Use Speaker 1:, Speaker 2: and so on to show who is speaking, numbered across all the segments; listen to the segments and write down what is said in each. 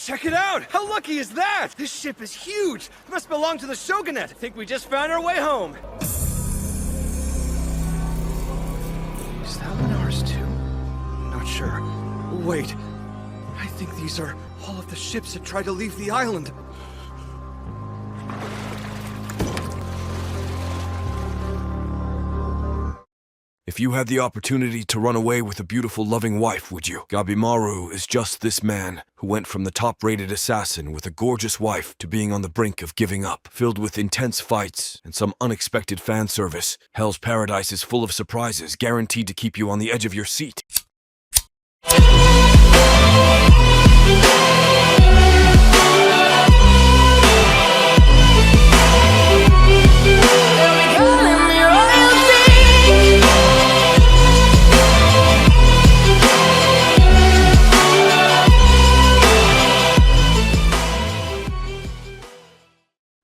Speaker 1: Check it out! How lucky is that? This ship is huge! It must belong to the Shogunate! I think we just found our way home! Is that one ours too? Not sure. Wait. I think these are all of the ships that tried to leave the island.
Speaker 2: If you had the opportunity to run away with a beautiful, loving wife, would you? Gabimaru is just this man who went from the top-rated assassin with a gorgeous wife to being on the brink of giving up. Filled with intense fights and some unexpected fan service, Hell's Paradise is full of surprises guaranteed to keep you on the edge of your seat.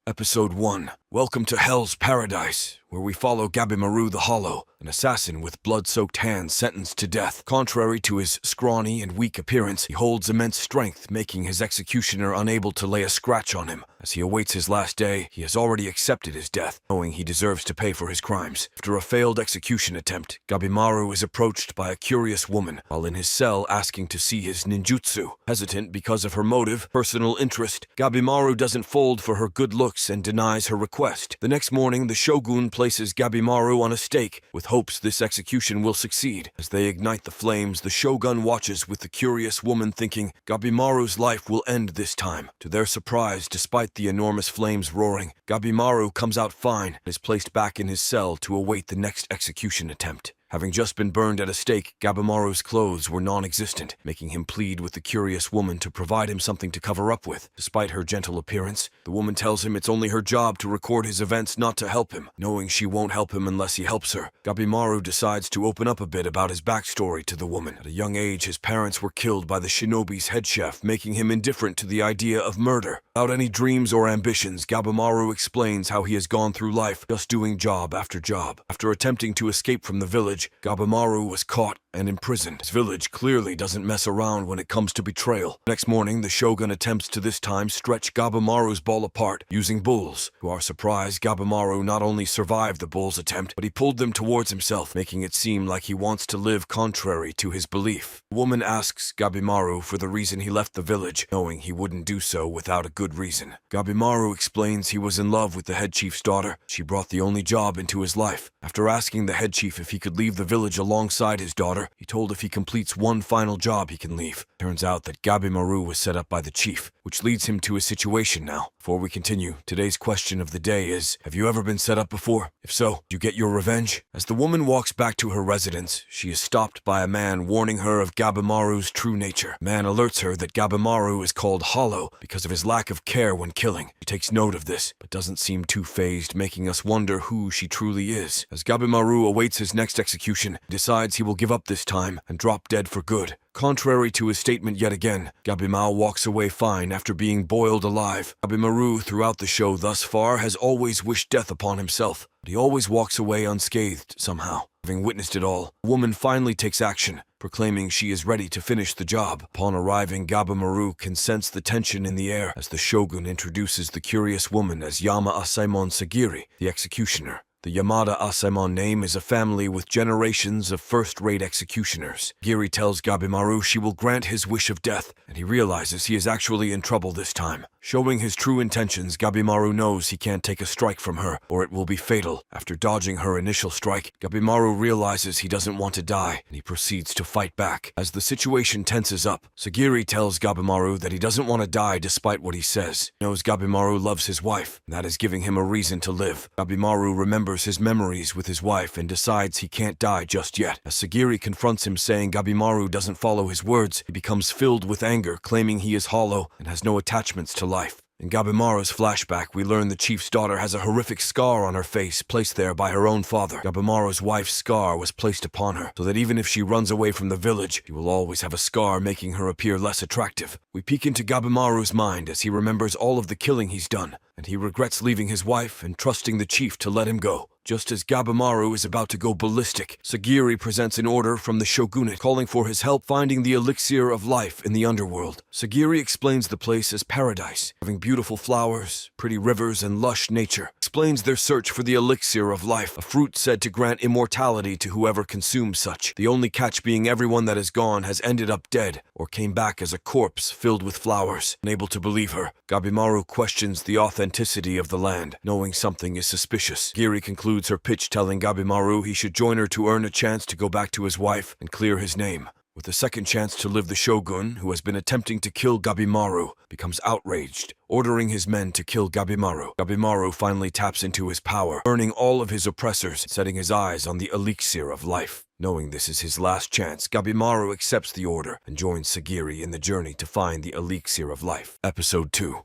Speaker 2: Episode 1. Welcome to Hell's Paradise, where we follow Gabimaru the Hollow, an assassin with blood-soaked hands sentenced to death. Contrary to his scrawny and weak appearance, he holds immense strength, making his executioner unable to lay a scratch on him. As he awaits his last day, he has already accepted his death, knowing he deserves to pay for his crimes. After a failed execution attempt, Gabimaru is approached by a curious woman while in his cell asking to see his ninjutsu. Hesitant because of her motive, personal interest, Gabimaru doesn't fold for her good looks and denies her request. The next morning, the shogun places Gabimaru on a stake, with hopes this execution will succeed. As they ignite the flames, the shogun watches with the curious woman thinking Gabimaru's life will end this time. To their surprise, despite the enormous flames roaring, Gabimaru comes out fine and is placed back in his cell to await the next execution attempt. Having just been burned at a stake, Gabimaru's clothes were non-existent, making him plead with the curious woman to provide him something to cover up with. Despite her gentle appearance, the woman tells him it's only her job to record his events, not to help him. Knowing she won't help him unless he helps her, Gabimaru decides to open up a bit about his backstory to the woman. At a young age, his parents were killed by the shinobi's head chef, making him indifferent to the idea of murder. Without any dreams or ambitions, Gabimaru explains how he has gone through life just doing job after job. After attempting to escape from the village, Gabimaru was caught and imprisoned. His village clearly doesn't mess around when it comes to betrayal. Next morning, the shogun attempts to this time stretch Gabimaru's ball apart using bulls. To our surprise, Gabimaru not only survived the bull's attempt, but he pulled them towards himself, making it seem like he wants to live contrary to his belief. The woman asks Gabimaru for the reason he left the village, knowing he wouldn't do so without a good reason. Gabimaru explains he was in love with the head chief's daughter. She brought the only job into his life. After asking the head chief if he could leave the village alongside his daughter, he told if he completes one final job he can leave. Turns out that Gabimaru was set up by the chief, which leads him to his situation now. Before we continue, today's question of the day is, have you ever been set up before? If so, did you get your revenge? As the woman walks back to her residence, she is stopped by a man warning her of Gabimaru's true nature. The man alerts her that Gabimaru is called Hollow because of his lack of care when killing. She takes note of this, but doesn't seem too fazed, making us wonder who she truly is. As Gabimaru awaits his next execution, he decides he will give up this time and drop dead for good. Contrary to his statement yet again, Gabimaru walks away fine after being boiled alive. Gabimaru throughout the show thus far has always wished death upon himself, but he always walks away unscathed somehow. Having witnessed it all, the woman finally takes action, proclaiming she is ready to finish the job. Upon arriving, Gabimaru can sense the tension in the air as the shogun introduces the curious woman as Yama Asaemon Sagiri, the executioner. The Yamada Asaemon name is a family with generations of first-rate executioners. Giri tells Gabimaru she will grant his wish of death, and he realizes he is actually in trouble this time. Showing his true intentions, Gabimaru knows he can't take a strike from her, or it will be fatal. After dodging her initial strike, Gabimaru realizes he doesn't want to die, and he proceeds to fight back. As the situation tenses up, Sagiri tells Gabimaru that he doesn't want to die despite what he says. He knows Gabimaru loves his wife, and that is giving him a reason to live. Gabimaru remembers his memories with his wife and decides he can't die just yet. As Sagiri confronts him saying Gabimaru doesn't follow his words, he becomes filled with anger, claiming he is hollow and has no attachments to life. In Gabimaru's flashback, we learn the chief's daughter has a horrific scar on her face, placed there by her own father. Gabimaru's wife's scar was placed upon her, so that even if she runs away from the village, she will always have a scar, making her appear less attractive. We peek into Gabimaru's mind as he remembers all of the killing he's done, and he regrets leaving his wife and trusting the chief to let him go. Just as Gabimaru is about to go ballistic, Sagiri presents an order from the shogunate calling for his help finding the elixir of life in the underworld. Sagiri explains the place as paradise, having beautiful flowers, pretty rivers, and lush nature. Explains their search for the elixir of life, a fruit said to grant immortality to whoever consumes such. The only catch being everyone that is gone has ended up dead, or came back as a corpse filled with flowers. Unable to believe her, Gabimaru questions the authenticity of the land, knowing something is suspicious. Sagiri concludes her pitch telling Gabimaru he should join her to earn a chance to go back to his wife and clear his name. With a second chance to live, the shogun, who has been attempting to kill Gabimaru, becomes outraged, ordering his men to kill Gabimaru. Gabimaru finally taps into his power, burning all of his oppressors, setting his eyes on the elixir of life. Knowing this is his last chance, Gabimaru accepts the order and joins Sagiri in the journey to find the elixir of life. Episode 2.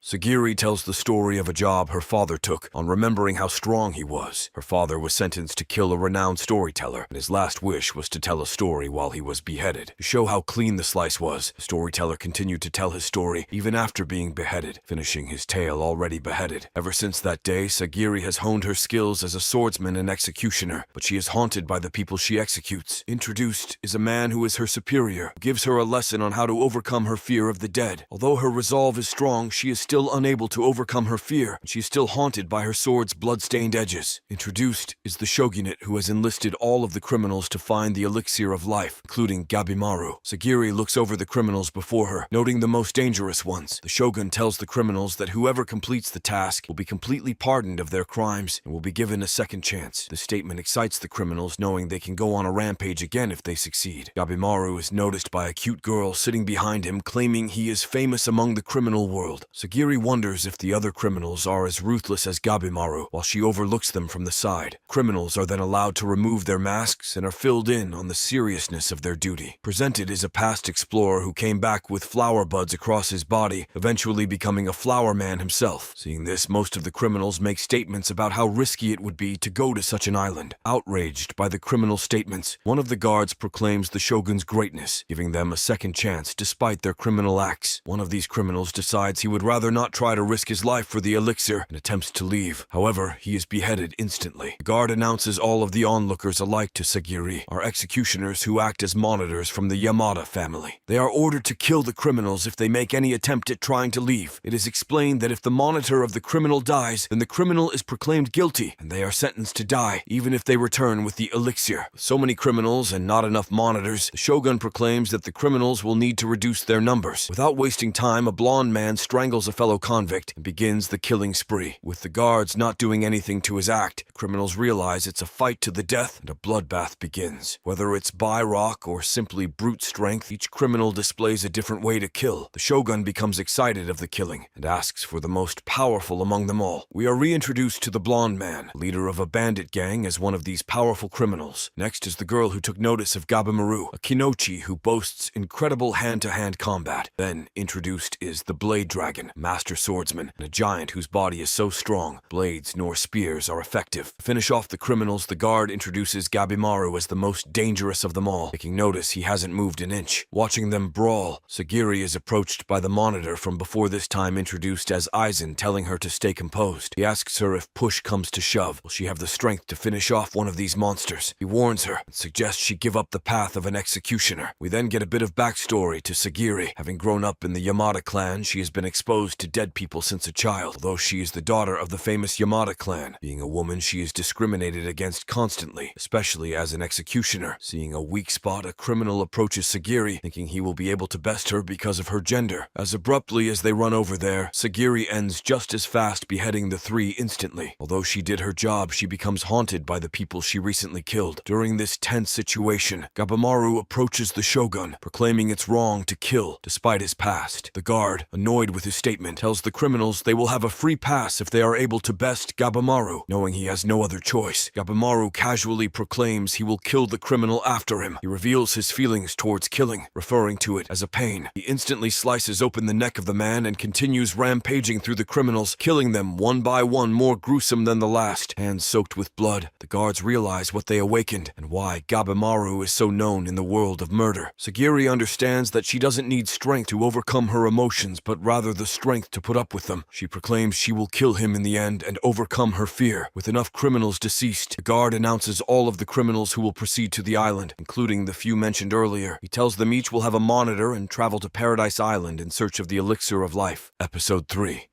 Speaker 2: Sagiri tells the story of a job her father took on remembering how strong he was. Her father was sentenced to kill a renowned storyteller, and his last wish was to tell a story while he was beheaded. To show how clean the slice was, the storyteller continued to tell his story even after being beheaded, finishing his tale already beheaded. Ever since that day, Sagiri has honed her skills as a swordsman and executioner, but she is haunted by the people she executes. Introduced is a man who is her superior, who gives her a lesson on how to overcome her fear of the dead. Although her resolve is strong, she is still unable to overcome her fear, and she is still haunted by her sword's blood-stained edges. Introduced is the shogunate, who has enlisted all of the criminals to find the elixir of life, including Gabimaru. Sagiri looks over the criminals before her, noting the most dangerous ones. The shogun tells the criminals that whoever completes the task will be completely pardoned of their crimes and will be given a second chance. The statement excites the criminals, knowing they can go on a rampage again if they succeed. Gabimaru is noticed by a cute girl sitting behind him, claiming he is famous among the criminal world. Sagiri wonders if the other criminals are as ruthless as Gabimaru, while she overlooks them from the side. Criminals are then allowed to remove their masks and are filled in on the seriousness of their duty. Presented is a past explorer who came back with flower buds across his body, eventually becoming a flower man himself. Seeing this, most of the criminals make statements about how risky it would be to go to such an island. Outraged by the criminal statements, one of the guards proclaims the shogun's greatness, giving them a second chance despite their criminal acts. One of these criminals decides he would rather not try to risk his life for the elixir and attempts to leave. However, he is beheaded instantly. The guard announces all of the onlookers alike to Sagiri are executioners who act as monitors from the Yamada family. They are ordered to kill the criminals if they make any attempt at trying to leave. It is explained that if the monitor of the criminal dies, then the criminal is proclaimed guilty, and they are sentenced to die, even if they return with the elixir. With so many criminals and not enough monitors, the shogun proclaims that the criminals will need to reduce their numbers. Without wasting time, a blonde man strangles a fellow convict and begins the killing spree. With the guards not doing anything to his act, criminals realize it's a fight to the death and a bloodbath begins. Whether it's by rock or simply brute strength, each criminal displays a different way to kill. The shogun becomes excited of the killing and asks for the most powerful among them all. We are reintroduced to the blonde man, leader of a bandit gang, as one of these powerful criminals. Next is the girl who took notice of Gabimaru, a kinochi who boasts incredible hand-to-hand combat. Then introduced is the Blade Dragon, master swordsman, and a giant whose body is so strong, blades nor spears are effective. To finish off the criminals, the guard introduces Gabimaru as the most dangerous of them all, taking notice he hasn't moved an inch. Watching them brawl, Sagiri is approached by the monitor from before, this time introduced as Aizen, telling her to stay composed. He asks her if push comes to shove, will she have the strength to finish off one of these monsters. He warns her and suggests she give up the path of an executioner. We then get a bit of backstory to Sagiri. Having grown up in the Yamada clan, she has been exposed to dead people since a child. Although she is the daughter of the famous Yamada clan, being a woman, she is discriminated against constantly, especially as an executioner. Seeing a weak spot, a criminal approaches Sagiri, thinking he will be able to best her because of her gender. As abruptly as they run over there, Sagiri ends just as fast, beheading the three instantly. Although she did her job, she becomes haunted by the people she recently killed. During this tense situation, Gabimaru approaches the shogun, proclaiming it's wrong to kill despite his past. The guard, annoyed with his statement, tells the criminals they will have a free pass if they are able to best Gabimaru. Knowing he has no other choice, Gabimaru casually proclaims he will kill the criminal after him. He reveals his feelings towards killing, referring to it as a pain. He instantly slices open the neck of the man and continues rampaging through the criminals, killing them one by one, more gruesome than the last. Hands soaked with blood, the guards realize what they awakened and why Gabimaru is so known in the world of murder. Sagiri understands that she doesn't need strength to overcome her emotions, but rather the strength strength to put up with them. She proclaims she will kill him in the end and overcome her fear. With enough criminals deceased, the guard announces all of the criminals who will proceed to the island, including the few mentioned earlier. He tells them each will have a monitor and travel to Paradise Island in search of the elixir of life. Episode 3.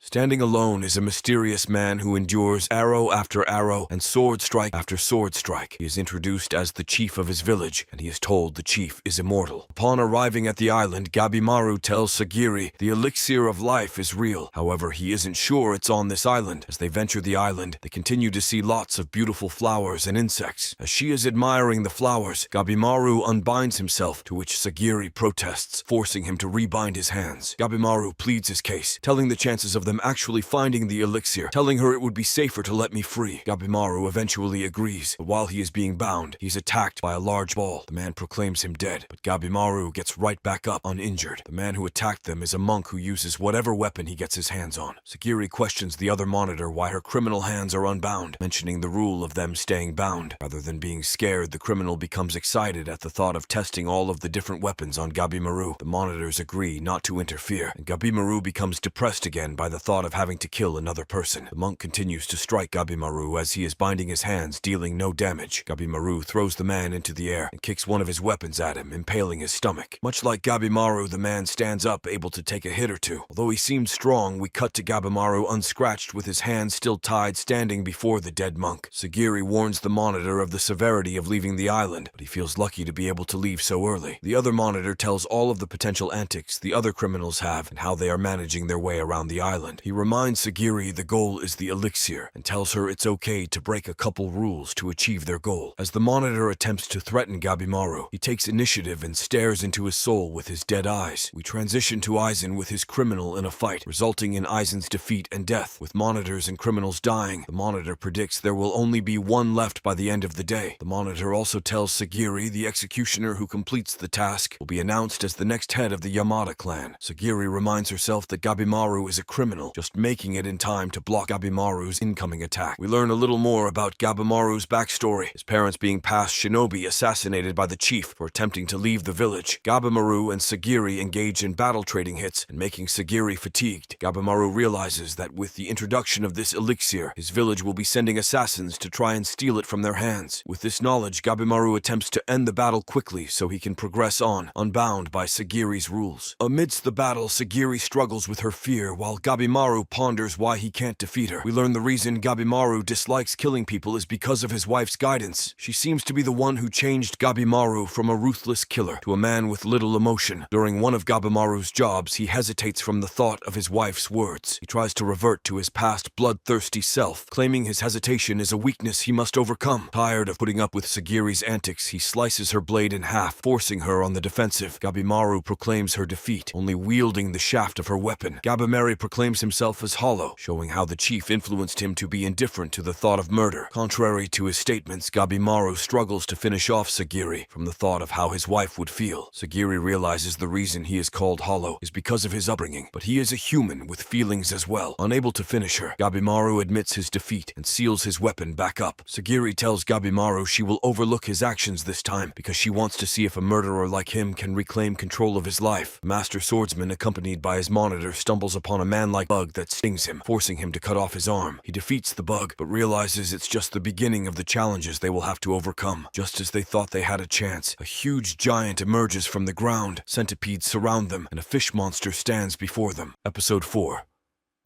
Speaker 2: Standing alone is a mysterious man who endures arrow after arrow and sword strike after sword strike. He is introduced as the chief of his village, and he is told the chief is immortal. Upon arriving at the island, Gabimaru tells Sagiri the elixir of life is real. However, he isn't sure it's on this island. As they venture the island, they continue to see lots of beautiful flowers and insects. As she is admiring the flowers, Gabimaru unbinds himself, to which Sagiri protests, forcing him to rebind his hands. Gabimaru pleads his case, telling the chances of them actually finding the elixir, telling her it would be safer to let me free. Gabimaru eventually agrees, but while he is being bound, he is attacked by a large ball. The man proclaims him dead, but Gabimaru gets right back up uninjured. The man who attacked them is a monk who uses whatever weapon he gets his hands on. Sagiri questions the other monitor why her criminal hands are unbound, mentioning the rule of them staying bound. Rather than being scared, the criminal becomes excited at the thought of testing all of the different weapons on Gabimaru. The monitors agree not to interfere, and Gabimaru becomes depressed again by the thought of having to kill another person. The monk continues to strike Gabimaru as he is binding his hands, dealing no damage. Gabimaru throws the man into the air and kicks one of his weapons at him, impaling his stomach. Much like Gabimaru, the man stands up, able to take a hit or two. Although he seems strong, we cut to Gabimaru unscratched with his hands still tied, standing before the dead monk. Sagiri warns the monitor of the severity of leaving the island, but he feels lucky to be able to leave so early. The other monitor tells all of the potential antics the other criminals have and how they are managing their way around the island. He reminds Sagiri the goal is the elixir and tells her it's okay to break a couple rules to achieve their goal. As the monitor attempts to threaten Gabimaru, he takes initiative and stares into his soul with his dead eyes. We transition to Aizen with his criminal in a fight, resulting in Aizen's defeat and death. With monitors and criminals dying, the monitor predicts there will only be one left by the end of the day. The monitor also tells Sagiri the executioner who completes the task will be announced as the next head of the Yamada clan. Sagiri reminds herself that Gabimaru is a criminal, just making it in time to block Gabimaru's incoming attack. We learn a little more about Gabimaru's backstory, his parents being past shinobi assassinated by the chief for attempting to leave the village. Gabimaru and Sagiri engage in battle trading hits and making Sagiri fatigued. Gabimaru realizes that with the introduction of this elixir, his village will be sending assassins to try and steal it from their hands. With this knowledge, Gabimaru attempts to end the battle quickly so he can progress on, unbound by Sagiri's rules. Amidst the battle, Sagiri struggles with her fear while Gabimaru ponders why he can't defeat her. We learn the reason Gabimaru dislikes killing people is because of his wife's guidance. She seems to be the one who changed Gabimaru from a ruthless killer to a man with little emotion. During one of Gabimaru's jobs, he hesitates from the thought of his wife's words. He tries to revert to his past bloodthirsty self, claiming his hesitation is a weakness he must overcome. Tired of putting up with Sagiri's antics, he slices her blade in half, forcing her on the defensive. Gabimaru proclaims her defeat, only wielding the shaft of her weapon. Gabimari proclaims himself as hollow, showing how the chief influenced him to be indifferent to the thought of murder. Contrary to his statements, Gabimaru struggles to finish off Sagiri from the thought of how his wife would feel. Sagiri realizes the reason he is called hollow is because of his upbringing, but he is a human with feelings as well. Unable to finish her, Gabimaru admits his defeat and seals his weapon back up. Sagiri tells Gabimaru she will overlook his actions this time because she wants to see if a murderer like him can reclaim control of his life. The master swordsman, accompanied by his monitor, stumbles upon a man-like bug that stings him, forcing him to cut off his arm. He defeats the bug, but realizes it's just the beginning of the challenges they will have to overcome. Just as they thought they had a chance, a huge giant emerges from the ground. Centipedes surround them, and a fish monster stands before them. Episode 4.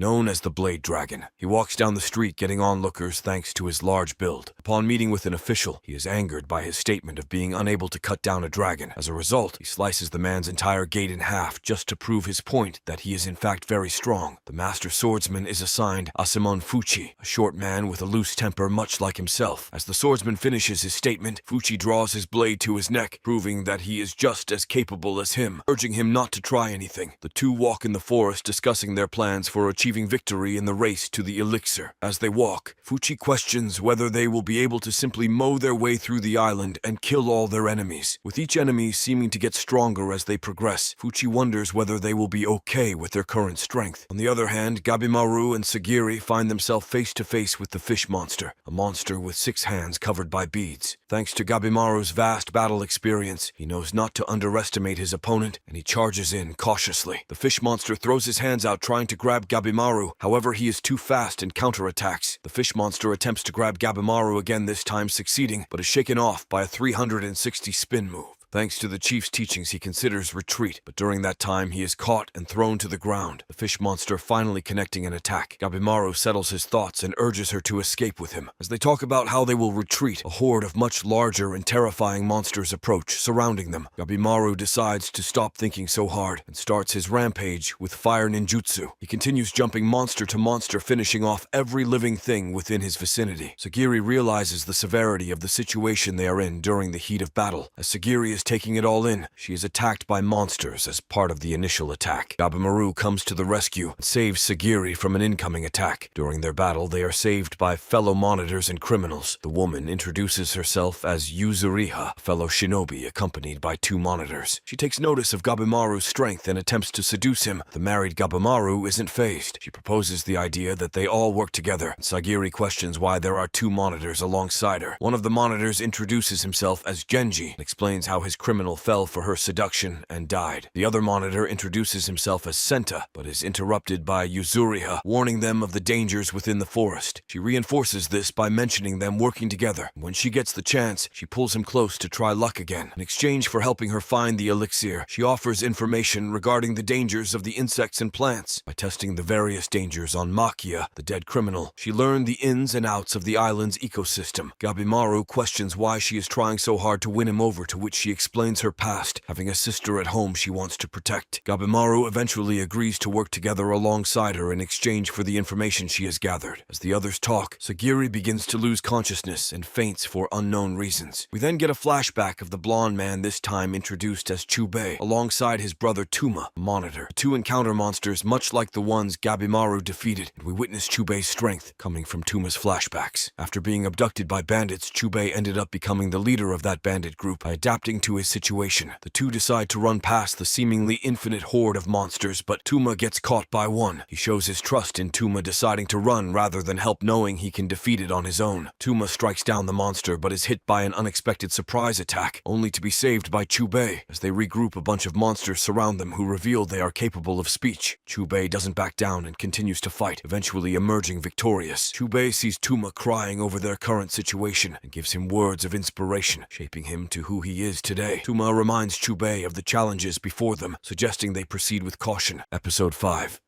Speaker 2: Known as the Blade Dragon, he walks down the street getting onlookers thanks to his large build. Upon meeting with an official, he is angered by his statement of being unable to cut down a dragon. As a result, he slices the man's entire gate in half just to prove his point that he is in fact very strong. The master swordsman is assigned Asamon Fuchi, a short man with a loose temper much like himself. As the swordsman finishes his statement, Fuchi draws his blade to his neck, proving that he is just as capable as him, urging him not to try anything. The two walk in the forest discussing their plans for achieving achieving victory in the race to the elixir. As they walk, Fuchi questions whether they will be able to simply mow their way through the island and kill all their enemies. With each enemy seeming to get stronger as they progress, Fuchi wonders whether they will be okay with their current strength. On the other hand, Gabimaru and Sagiri find themselves face to face with the fish monster, a monster with 6 hands covered by beads. Thanks to Gabimaru's vast battle experience, he knows not to underestimate his opponent, and he charges in cautiously. The fish monster throws his hands out trying to grab Gabimaru, however he is too fast and counterattacks. The fish monster attempts to grab Gabimaru again, this time succeeding, but is shaken off by a 360 spin move. Thanks to the chief's teachings, he considers retreat, but during that time he is caught and thrown to the ground, the fish monster finally connecting an attack. Gabimaru settles his thoughts and urges her to escape with him. As they talk about how they will retreat, a horde of much larger and terrifying monsters approach, surrounding them. Gabimaru decides to stop thinking so hard and starts his rampage with fire ninjutsu. He continues jumping monster to monster, finishing off every living thing within his vicinity. Sagiri realizes the severity of the situation they are in during the heat of battle. As Sagiri is taking it all in, she is attacked by monsters as part of the initial attack. Gabimaru comes to the rescue and saves Sagiri from an incoming attack. During their battle, they are saved by fellow monitors and criminals. The woman introduces herself as Yuzuriha, a fellow shinobi accompanied by 2 monitors. She takes notice of Gabimaru's strength and attempts to seduce him. The married Gabimaru isn't fazed. She proposes the idea that they all work together. Sagiri questions why there are 2 monitors alongside her. One of the monitors introduces himself as Genji and explains how his criminal fell for her seduction and died. The other monitor introduces himself as Senta, but is interrupted by Yuzuriha, warning them of the dangers within the forest. She reinforces this by mentioning them working together. When she gets the chance, she pulls him close to try luck again. In exchange for helping her find the elixir, she offers information regarding the dangers of the insects and plants. By testing the various dangers on Makia, the dead criminal, she learned the ins and outs of the island's ecosystem. Gabimaru questions why she is trying so hard to win him over, to which she explains her past, having a sister at home she wants to protect. Gabimaru eventually agrees to work together alongside her in exchange for the information she has gathered. As the others talk, Sagiri begins to lose consciousness and faints for unknown reasons. We then get a flashback of the blonde man, this time introduced as Chubei, alongside his brother Tuma, a monitor. The 2 encounter monsters much like the ones Gabimaru defeated, and we witness Chubei's strength coming from Tuma's flashbacks. After being abducted by bandits, Chubei ended up becoming the leader of that bandit group by adapting to his situation. The 2 decide to run past the seemingly infinite horde of monsters, but Tuma gets caught by one. He shows his trust in Tuma, deciding to run rather than help, knowing he can defeat it on his own. Tuma strikes down the monster but is hit by an unexpected surprise attack, only to be saved by Chubei. As they regroup, a bunch of monsters surround them who reveal they are capable of speech. Chubei doesn't back down and continues to fight, eventually emerging victorious. Chubei sees Tuma crying over their current situation and gives him words of inspiration, shaping him to who he is today. Tuma reminds Chubei of the challenges before them, suggesting they proceed with caution. Episode 5.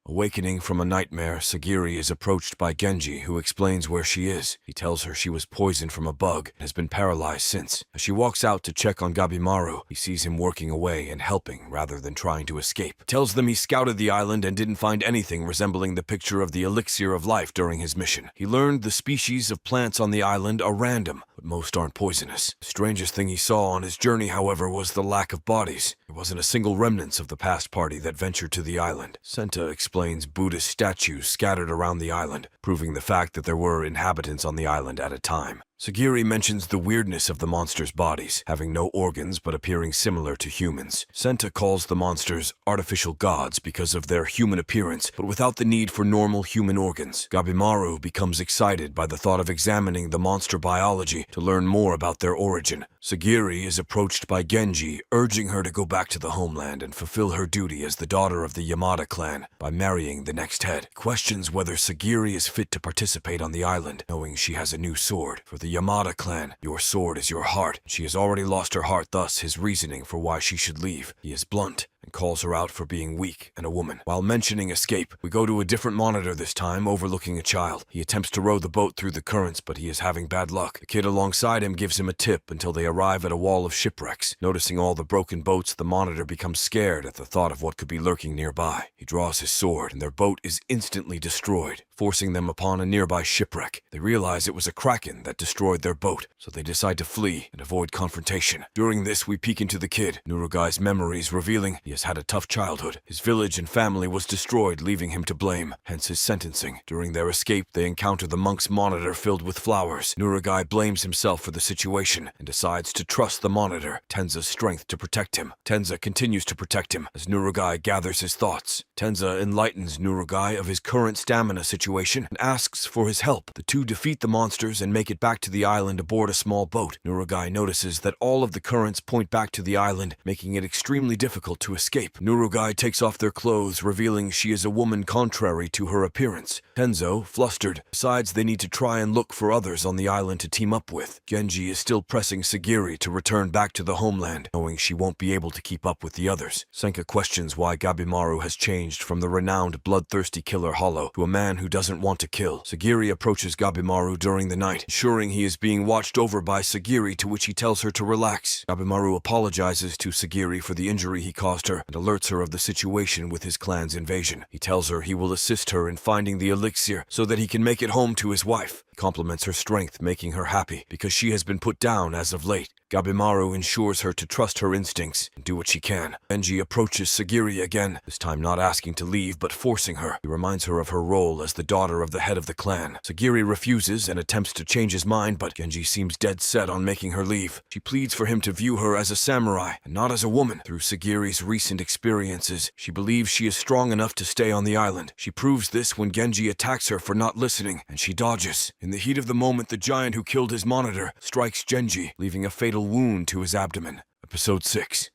Speaker 2: Awakening from a nightmare, Sagiri is approached by Genji, who explains where she is. He tells her she was poisoned from a bug and has been paralyzed since. As she walks out to check on Gabimaru, he sees him working away and helping rather than trying to escape. He tells them he scouted the island and didn't find anything resembling the picture of the elixir of life during his mission. He learned the species of plants on the island are random, but most aren't poisonous. The strangest thing he saw on his journey, however, was the lack of bodies. There wasn't a single remnants of the past party that ventured to the island. Senta explains Buddhist statues scattered around the island, proving the fact that there were inhabitants on the island at a time. Sagiri mentions the weirdness of the monsters' bodies, having no organs but appearing similar to humans. Senta calls the monsters artificial gods because of their human appearance, but without the need for normal human organs. Gabimaru becomes excited by the thought of examining the monster biology to learn more about their origin. Sagiri is approached by Genji, urging her to go back to the homeland and fulfill her duty as the daughter of the Yamada clan by marrying the next head. He questions whether Sagiri is fit to participate on the island, knowing she has a new sword. For the Yamada clan, your sword is your heart. She has already lost her heart, thus his reasoning for why she should leave. He is blunt and calls her out for being weak and a woman. While mentioning escape, we go to a different monitor this time, overlooking a child. He attempts to row the boat through the currents, but he is having bad luck. The kid alongside him gives him a tip until they arrive at a wall of shipwrecks. Noticing all the broken boats, the monitor becomes scared at the thought of what could be lurking nearby. He draws his sword, and their boat is instantly destroyed, forcing them upon a nearby shipwreck. They realize it was a kraken that destroyed their boat, so they decide to flee and avoid confrontation. During this, we peek into the kid, Nurugai's memories, revealing he has has had a tough childhood. His village and family was destroyed, leaving him to blame, hence his sentencing. During their escape, they encounter the monk's monitor filled with flowers. Nurugai blames himself for the situation and decides to trust the monitor, Tenza's strength, to protect him. Tenza continues to protect him as Nurugai gathers his thoughts. Tenza enlightens Nurugai of his current stamina situation and asks for his help. The two defeat the monsters and make it back to the island aboard a small boat. Nurugai notices that all of the currents point back to the island, making it extremely difficult to escape. Nurugai takes off their clothes, revealing she is a woman contrary to her appearance. Tenzo, flustered, decides they need to try and look for others on the island to team up with. Genji is still pressing Sagiri to return back to the homeland, knowing she won't be able to keep up with the others. Senka questions why Gabimaru has changed from the renowned bloodthirsty killer Hollow to a man who doesn't want to kill. Sagiri approaches Gabimaru during the night, ensuring he is being watched over by Sagiri, to which he tells her to relax. Gabimaru apologizes to Sagiri for the injury he caused her and alerts her of the situation with his clan's invasion. He tells her he will assist her in finding the elixir so that he can make it home to his wife. He compliments her strength, making her happy because she has been put down as of late. Gabimaru ensures her to trust her instincts and do what she can. Genji approaches Sagiri again, this time not asking to leave but forcing her. He reminds her of her role as the daughter of the head of the clan. Sagiri refuses and attempts to change his mind, but Genji seems dead set on making her leave. She pleads for him to view her as a samurai and not as a woman. Through Sagiri's recent experiences, she believes she is strong enough to stay on the island. She proves this when Genji attacks her for not listening, and she dodges. In the heat of the moment, the giant who killed his monitor strikes Genji, leaving a fatal wound to his abdomen. Episode 6.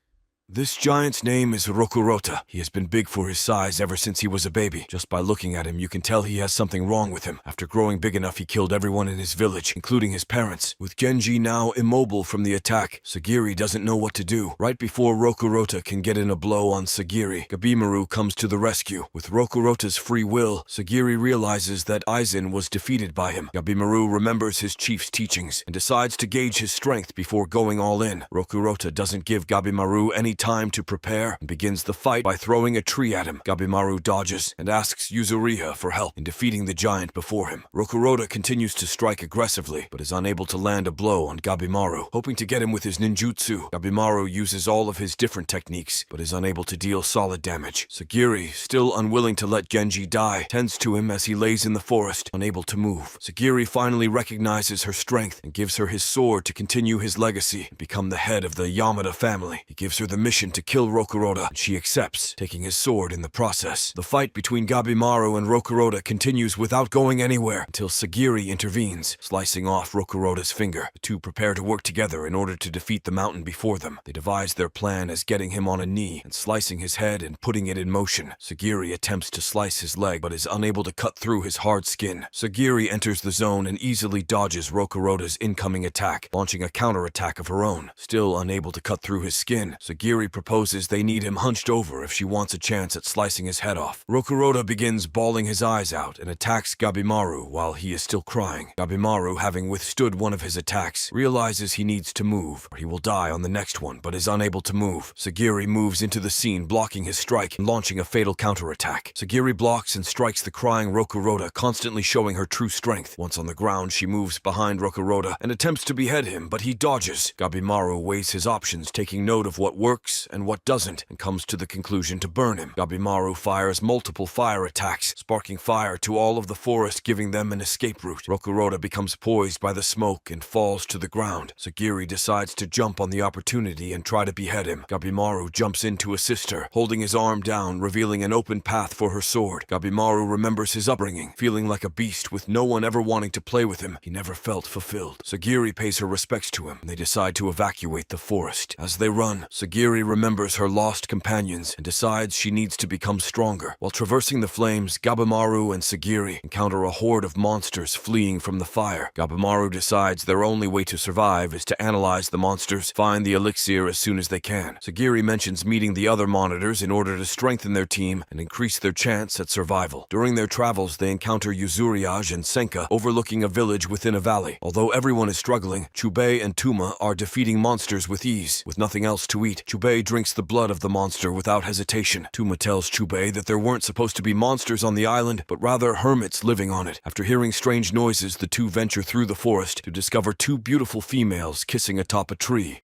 Speaker 2: This giant's name is Rokurota. He has been big for his size ever since he was a baby. Just by looking at him, you can tell he has something wrong with him. After growing big enough, he killed everyone in his village, including his parents. With Genji now immobile from the attack, Sagiri doesn't know what to do. Right before Rokurota can get in a blow on Sagiri, Gabimaru comes to the rescue. With Rokurota's free will, Sagiri realizes that Aizen was defeated by him. Gabimaru remembers his chief's teachings and decides to gauge his strength before going all in. Rokurota doesn't give Gabimaru any time to prepare and begins the fight by throwing a tree at him. Gabimaru dodges and asks Yuzuriha for help in defeating the giant before him. Rokurota continues to strike aggressively, but is unable to land a blow on Gabimaru. Hoping to get him with his ninjutsu, Gabimaru uses all of his different techniques, but is unable to deal solid damage. Sagiri, still unwilling to let Genji die, tends to him as he lays in the forest, unable to move. Sagiri finally recognizes her strength and gives her his sword to continue his legacy and become the head of the Yamada family. He gives her the mission to kill Rokurota, and she accepts, taking his sword in the process. The fight between Gabimaru and Rokurota continues without going anywhere until Sagiri intervenes, slicing off Rokurota's finger. The two prepare to work together in order to defeat the mountain before them. They devise their plan as getting him on a knee and slicing his head and putting it in motion. Sagiri attempts to slice his leg but is unable to cut through his hard skin. Sagiri enters the zone and easily dodges Rokurota's incoming attack, launching a counterattack of her own. Still unable to cut through his skin, Sagiri proposes they need him hunched over if she wants a chance at slicing his head off. Rokurota begins bawling his eyes out and attacks Gabimaru while he is still crying. Gabimaru, having withstood one of his attacks, realizes he needs to move or he will die on the next one, but is unable to move. Sagiri moves into the scene, blocking his strike and launching a fatal counterattack. Sagiri blocks and strikes the crying Rokurota, constantly showing her true strength. Once on the ground, she moves behind Rokurota and attempts to behead him, but he dodges. Gabimaru weighs his options, taking note of what works and what doesn't, and comes to the conclusion to burn him. Gabimaru fires multiple fire attacks, sparking fire to all of the forest, giving them an escape route. Rokurota becomes poised by the smoke and falls to the ground. Sagiri decides to jump on the opportunity and try to behead him. Gabimaru jumps in to assist her, holding his arm down, revealing an open path for her sword. Gabimaru remembers his upbringing, feeling like a beast with no one ever wanting to play with him. He never felt fulfilled. Sagiri pays her respects to him, and they decide to evacuate the forest. As they run, Sagiri remembers her lost companions and decides she needs to become stronger. While traversing the flames, Gabimaru and Sagiri encounter a horde of monsters fleeing from the fire. Gabimaru decides their only way to survive is to analyze the monsters, find the elixir as soon as they can. Sagiri mentions meeting the other monitors in order to strengthen their team and increase their chance at survival. During their travels, they encounter Yuzuriage and Senka overlooking a village within a valley. Although everyone is struggling, Chubei and Tuma are defeating monsters with ease. With nothing else to eat, Chubei drinks the blood of the monster without hesitation. Tuma tells Chubei that there weren't supposed to be monsters on the island, but rather hermits living on it. After hearing strange noises, the two venture through the forest to discover two beautiful females kissing atop a tree.